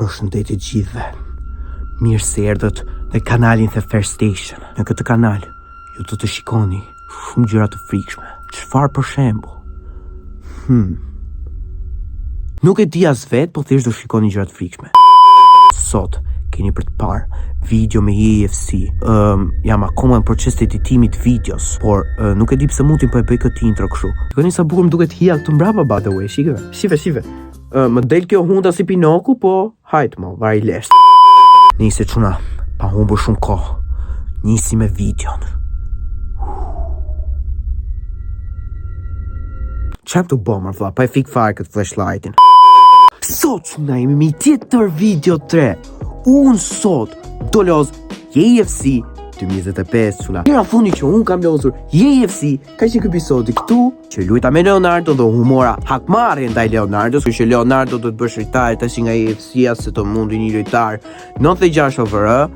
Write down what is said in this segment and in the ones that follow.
Përshëndetje gjithëve. Mirë se erdhët në kanalin The Fair Station. Në këtë kanal ju do të shikoni shumë gjëra të frikshme. Çfarë për shembull? Nuk e di as vet, po thjesht do shikoni gjëra të frikshme. Sot keni për të parë video me EFC. Jam akoma në proces të editimit videos, por nuk e di pse mundi po e bëj këtë intro kështu. Shikoni sa bukur më duket hija këtu mbrapa, by the way. Shive. Më del kjo hunda si Pinoku, po hajt mo, vari lesht. Nisi çuna, pa humbur shumë kohë. Nisi me videon. Çfarë të bëmë, vlla, pa e fik fare këtë flashlightin. Sot çuna jemi me tjetër video 3. Unë sot do loz EFC 2025 çuna. Njëra fundi që unë kam lozur EFC, ka që ky episodi këtu, që luajta me Leonardo dhe humora hakmarrje ndaj Leonardos, që Leonardo do të bësh ritar tash nga EFC-a se të mundi një lojtar 96 over,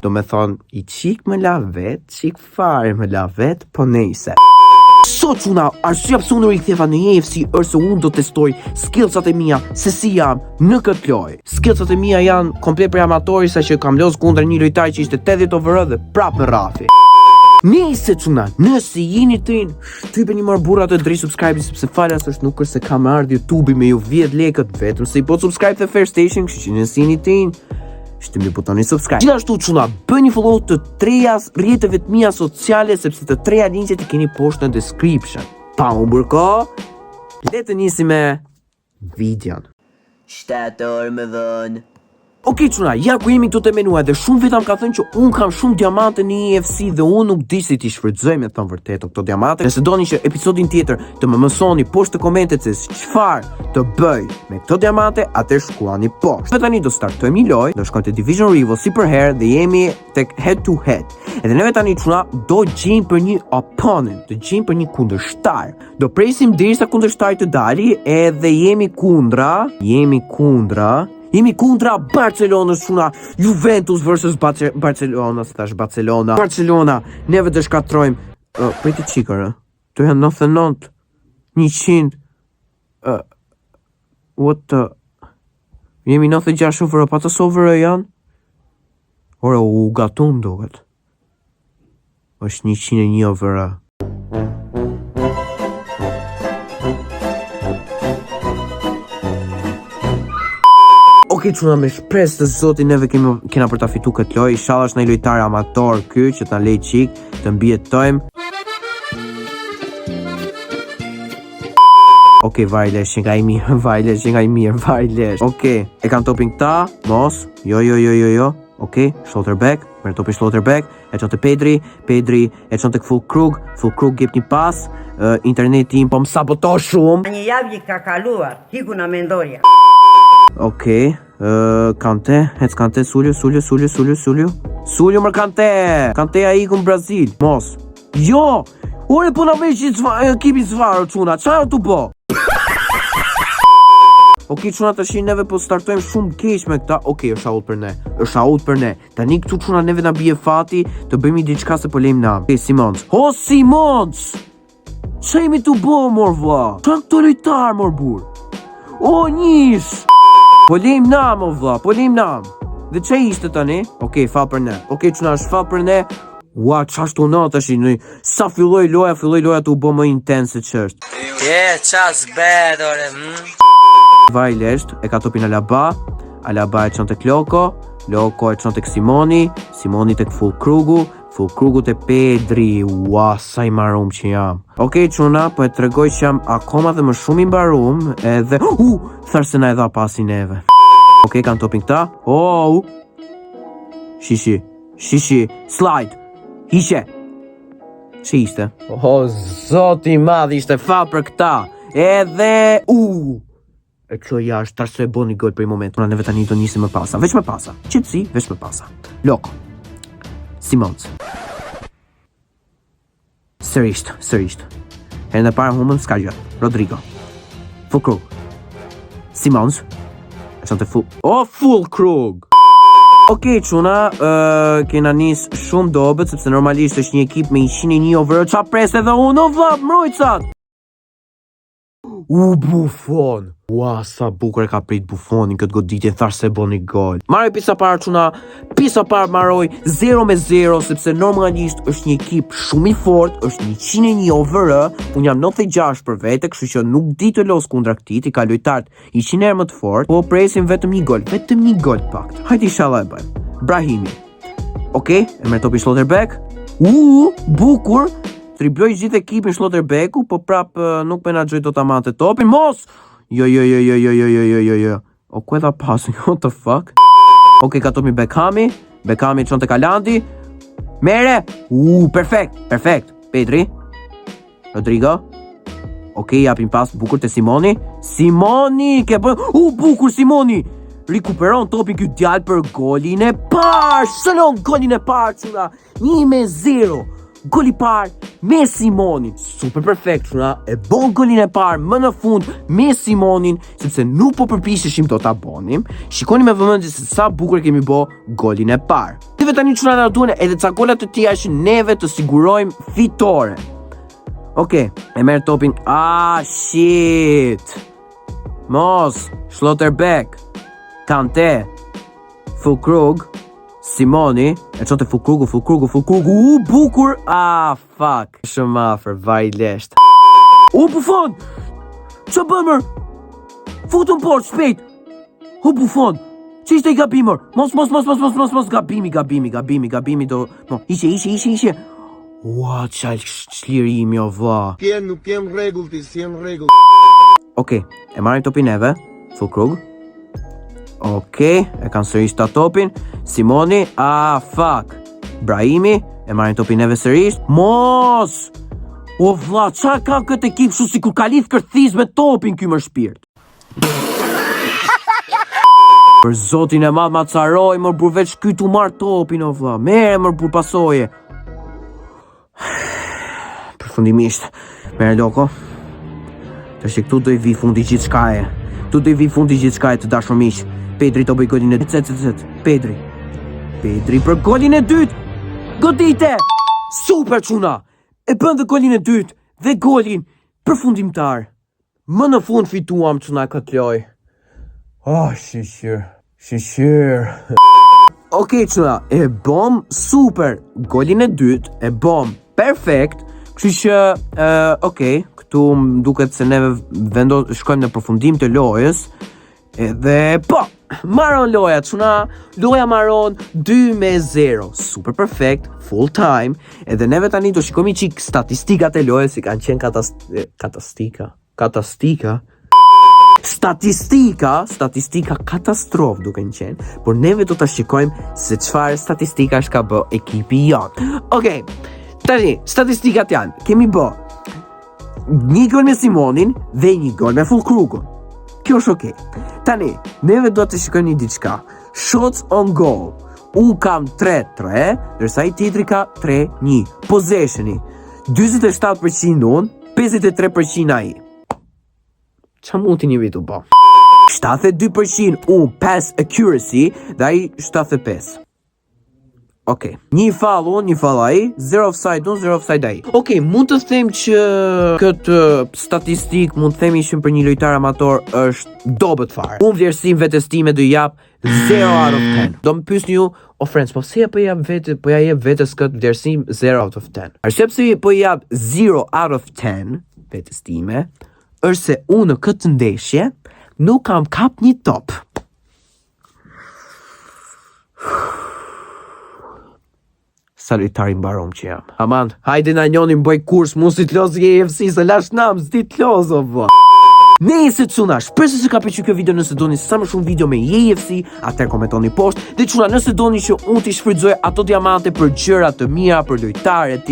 do me thonë i qik më la vet, qik fare më la vet, po nejse. Sot çuna, arsyeja pse unë u riktheva në EFC është se unë do testoj skillsat e mia se si jam në këtë lojë. Skillsat e mia janë komplet për amatori, saqë kam loz kundër një lojtar që ishte 80 over dhe prap me Rafi. Nëse çuna, nëse jeni të shtypeni më burra të drejt subscribe sepse falas është nuk është se kam ardhur YouTube me ju 10 lekët vetëm se i po subscribe The Fair Station, kështu që nëse jeni të shtypni butonin subscribe. Gjithashtu çuna, bëni follow të treja rrjeteve të mia sociale sepse të treja linkjet i keni poshtë në description. Pa humbur kohë, le të nisim me videon. Shtator më dhënë. Okej çuna, ja ku jemi këtu te menua dhe shumë vetam ka thënë që unë kam shumë diamante në EFC dhe unë nuk di si t'i shfrytëzoj me thënë vërtet këto diamante. Nëse doni që episodin tjetër të më mësoni poshtë të komentet se çfarë të bëj me këto diamante, atëherë shkruani poshtë. Ne tani do startojmë një lojë, do shkojmë te Division Rival si për herë dhe jemi tek head to head. Edhe neve tani çuna do gjejmë për një opponent, do gjejmë për një kundërshtar. Do presim derisa kundërshtari të dali edhe jemi kundra Barcelonës çuna, Juventus versus Barcelona, thash Barcelona, neve të shkatrojmë, priti qikër, të janë 99, 100, what the, jemi 96 over, pa të sover janë, ora u gatun duket, është 101 over. Okej çuna, me shpresë të zotin neve kena për ta fitu këtë lojë. Inshallah është një lojtar amator ky që ta lej çik të mbijetojmë. Okej, vajlesh, që nga i mirë. Okej, e kanë topin këta, mos, jo. Okej, Schlotterbeck, merr topin Schlotterbeck, e çon te Pedri e çon tek Füllkrug jep një pas, interneti im po më saboton shumë. Një javë ka kaluar, hiku na mendoria. Okej, Kante, Sulio. Sulio më Kante a iku në Brazil. Mos. Jo! Ore po na vesh ekipi zvarë, çuna. Çfarë tu po? Okej, çuna tash neve po startojmë shumë keq me këta. Okej, është aut për ne. Tani këtu çuna neve na bie fati të bëjmë diçka se po lejmë nam. Simons. Simons! Çe jemi tu bo mor vlla? Çan këto lojtar mor bur. O nish! Po lejmë nam, o vlla, Dhe që ishte tani? Okej, fa për ne. Okej, çuna është fa për ne. Ua, qashtu në tash, sa filloj loja të u bo më intense që është. Qas bedore, Vaj lesht, e ka topin Alaba e qënë tek Loko e qënë tek Simoni tek Füllkrugu te Pedri. Ua, sa i marum që jam. Okej, çuna, po e tregoj që jam akoma dhe më shumë i mbarum edhe... Tharë se na e dha pasi neve. Okej, kanë topin këta. Shishi, slide, hishe. Që ishte? Zoti madh, ishte fa për këta. Edhe... E kjo jashtë, tash se e bo një gol për i moment. Neve tani do njësi me pasa. Veç me pasa. Qëtësi, veç me pasa. Loko. Simons. Sërisht. Herën e parë humën, s'ka gjë. Rodrigo. Füllkrug. Simons. E qënë të Füllkrug. Okej, çuna, kena nis shumë dobët, sepse normalisht është një ekip me 101 over. Qa pres edhe unë, o vllap, mbrojtësat! Buffon. Ua, sa bukur e ka prit Buffonin këtë goditje, thash se boni gol. Maroj pisa parë çuna, pisa parë maroj 0-0 sepse normalisht është një ekip shumë i fortë, është 101 OVR, unë jam 96 për vete, kështu që nuk di të los kundra këtij, ka lojtar 100 herë më të fortë, po presim vetëm një gol pak. Hajde inshallah e bëjmë. Brahimi. Okej, e merr topi Schlotterbeck. Bukur. Tribloj gjithë ekipin Schlotterbecku, po prap nuk menaxhoj dot amante topin. Mos! Jo. O ku e dha pasin? What the fuck? Okej, ka topi Beckhami. Beckhami çon te Kalandi. Mere! Perfekt. Pedri. Rodrigo. Okej, japim pas bukur te Simoni. Simoni, ke bën. Bukur Simoni. Rikuperon topin ky djalë për golin e parë. Shënon golin e parë, çuna. 1-0. Goli parë me Simonin. Super perfekt, çuna. E bon golin e parë më në fund me Simonin, sepse nuk po përpiqeshim do ta bonim. Shikoni me vëmendje se sa bukur kemi bë golin e parë. Neve tani çuna na duhen edhe ca gola të tjera që neve të sigurojmë fitore. Okej, e merr topin. Shit. Mos, Schlotterbeck. Kante, Fulkrug, Simoni, e qote Fulkrugu, bukur, fuck, shumë afer, vaj lesht. Buffon, që bëmër, futën port, shpejt, Buffon, që ishte i gabimër, mos, gabimi, do, no, ishe, ua, qaj shlirimi, o va. Nuk jem regull ti, si jem regull. Okej, e marim topin neve, Fulkrug. Okej, e kanë sërish ta topin. Simoni, fuck. Brahimi, e marrin topin neve sërish. Mos! O vlla, qa ka këtë ekip shu si kur ka lidh kërthiz me topin ky më shpirt? Për zotin e madh ma caroj, mër bur veç ky tu marr topin, o vlla. Mere mër bur pasoje. Përfundimisht, mere loko. Të shi këtu do i vi fundi gjithë shkaje. Tu do i vi fundi gjithë shkaje të dashur miq. Pedri të bëj golin e dytë. Pedri për golin e dytë. Godite! Super çuna! E bën dhe golin e dytë dhe golin përfundimtar. Më në fund fituam çuna këtë lojë. Shishir. Okej çuna, e bom super. Golin e dytë e bom perfekt. Kështu që okej, këtu më duket se neve shkojmë në përfundim të lojës. Edhe po, maron loja, çuna, loja maron 2-0, super perfect, full time, edhe neve tani do shikojmë çik statistikat e lojës, si kanë qenë statistika katastrof duke qenë, por neve do ta shikojmë se çfarë statistikash ka bë ekipi jonë. Okej, tani, statistikat janë, kemi bë 1 gol me Simonin dhe 1 gol me Fulkrugun. Kjo është okej. Tani, neve do të shikojmë një diçka. Shots on goal. Unë kam 3-3, dërsa i tjetri ka 3-1. Possessioni. 27% unë, 53% ai. Qa mund të një vitu po? 72% unë, pass accuracy, dhe ai 75%. Okej, një fall unë, një fall ai, 0 offside unë, 0 offside ai. Okej, mund të them që këtë statistik mund të themi që për një lojtar amator është dobët fare. Unë vlerësim vetes time do jap 0 out of 10. Do më pyesni ju, friends, po pse po jap vetes këtë vlerësim 0 out of 10? Arsye pse po jap 0 out of 10 vetes time, është se unë në këtë ndeshje nuk kam kap një top. Salutari mbarom që jam. Aman, hajde na njonim bëj kurs, mund si t'los EFC, se lash nam, s'di t'los, o vë. Nëse çuna, shpresoj se ka pëlqyer kjo video. Nëse doni sa më shumë video me EFC, atëherë komentoni poshtë. Dhe çuna, nëse doni që unë t'i shfrytëzoj ato diamante për gjëra të mira, për lojtarë etj,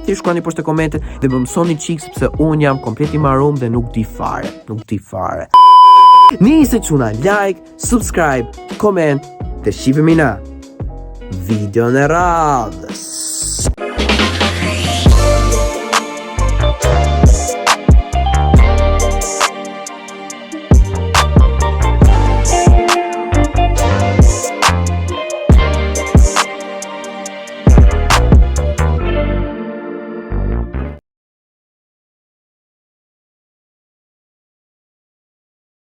thjesht shkruani poshtë komentet dhe më mësoni çik sepse unë jam komplet i marum dhe nuk di fare. Nëse çuna, like, subscribe, comment dhe shihemi na video në radhës.